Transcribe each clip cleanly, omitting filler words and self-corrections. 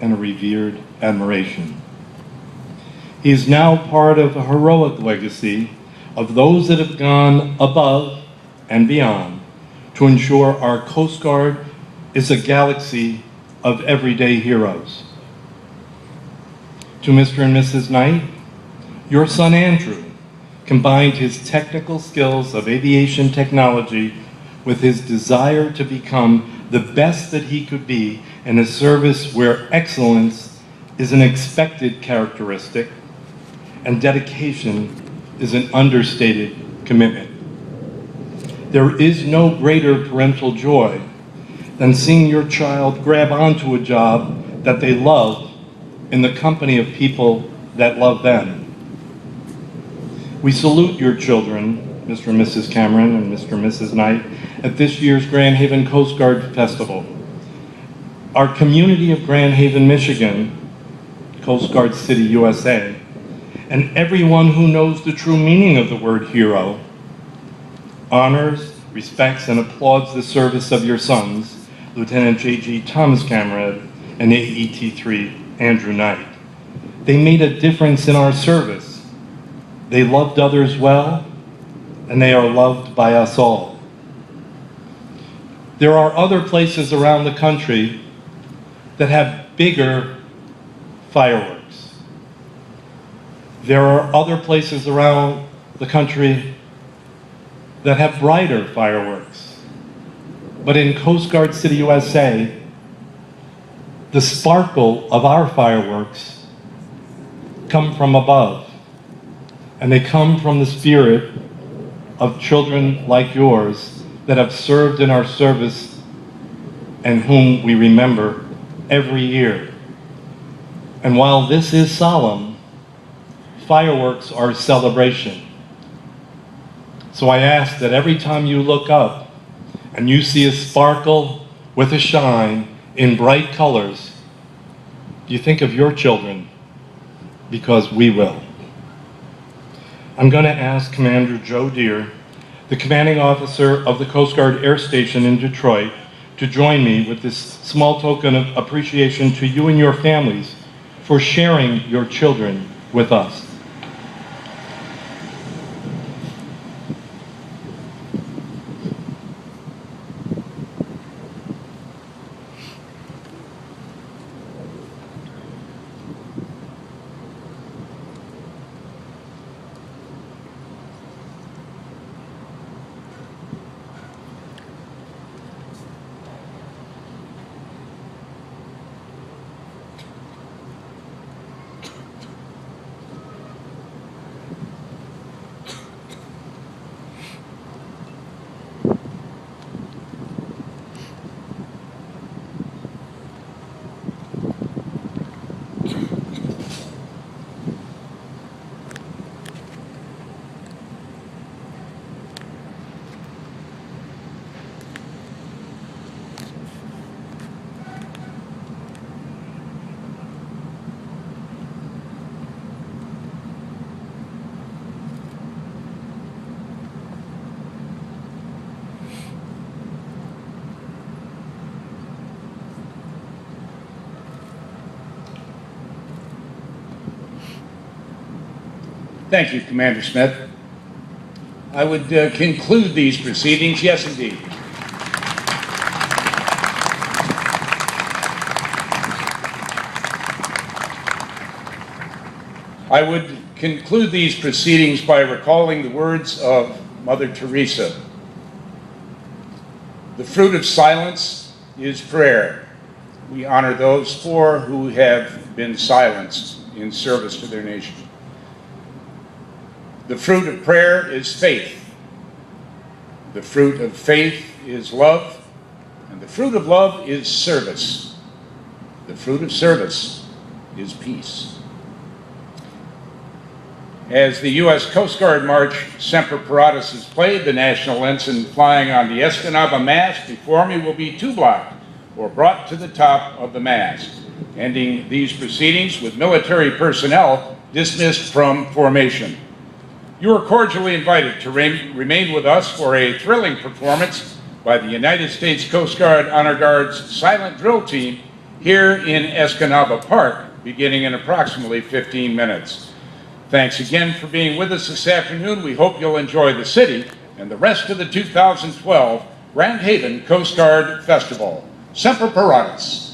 and a revered admiration. He is now part of a heroic legacy of those that have gone above and beyond to ensure our Coast Guard is a galaxy of everyday heroes. To Mr. and Mrs. Knight, your son Andrew combined his technical skills of aviation technology with his desire to become the best that he could be in a service where excellence is an expected characteristic and dedication is an understated commitment. There is no greater parental joy than seeing your child grab onto a job that they love in the company of people that love them. We salute your children, Mr. and Mrs. Cameron and Mr. and Mrs. Knight, at this year's Grand Haven Coast Guard Festival. Our community of Grand Haven, Michigan, Coast Guard City, USA, and everyone who knows the true meaning of the word hero honors, respects, and applauds the service of your sons, Lieutenant J.G. Thomas Cameron and AET-3 Andrew Knight. They made a difference in our service. They loved others well, and they are loved by us all. There are other places around the country that have bigger fireworks. There are other places around the country that have brighter fireworks. But in Coast Guard City, USA, the sparkle of our fireworks come from above, and they come from the spirit of children like yours that have served in our service and whom we remember every year. And while this is solemn, fireworks are a celebration. So I ask that every time you look up and you see a sparkle with a shine in bright colors, you think of your children, because we will. I'm going to ask Commander Joe Deere, the commanding officer of the Coast Guard Air Station in Detroit, to join me with this small token of appreciation to you and your families for sharing your children with us. Thank you, Commander Smith. I would conclude these proceedings, yes indeed. I would conclude these proceedings by recalling the words of Mother Teresa. The fruit of silence is prayer. We honor those four who have been silenced in service to their nation. The fruit of prayer is faith. The fruit of faith is love. And the fruit of love is service. The fruit of service is peace. As the U.S. Coast Guard March Semper Paratus is played, the national ensign flying on the Escanaba mast before me will be two-blocked or brought to the top of the mast, ending these proceedings with military personnel dismissed from formation. You are cordially invited to remain with us for a thrilling performance by the United States Coast Guard Honor Guard's Silent Drill Team here in Escanaba Park, beginning in approximately 15 minutes. Thanks again for being with us this afternoon. We hope you'll enjoy the city and the rest of the 2012 Grand Haven Coast Guard Festival. Semper Paratus.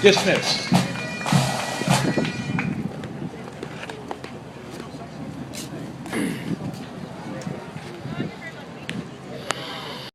Dismissed.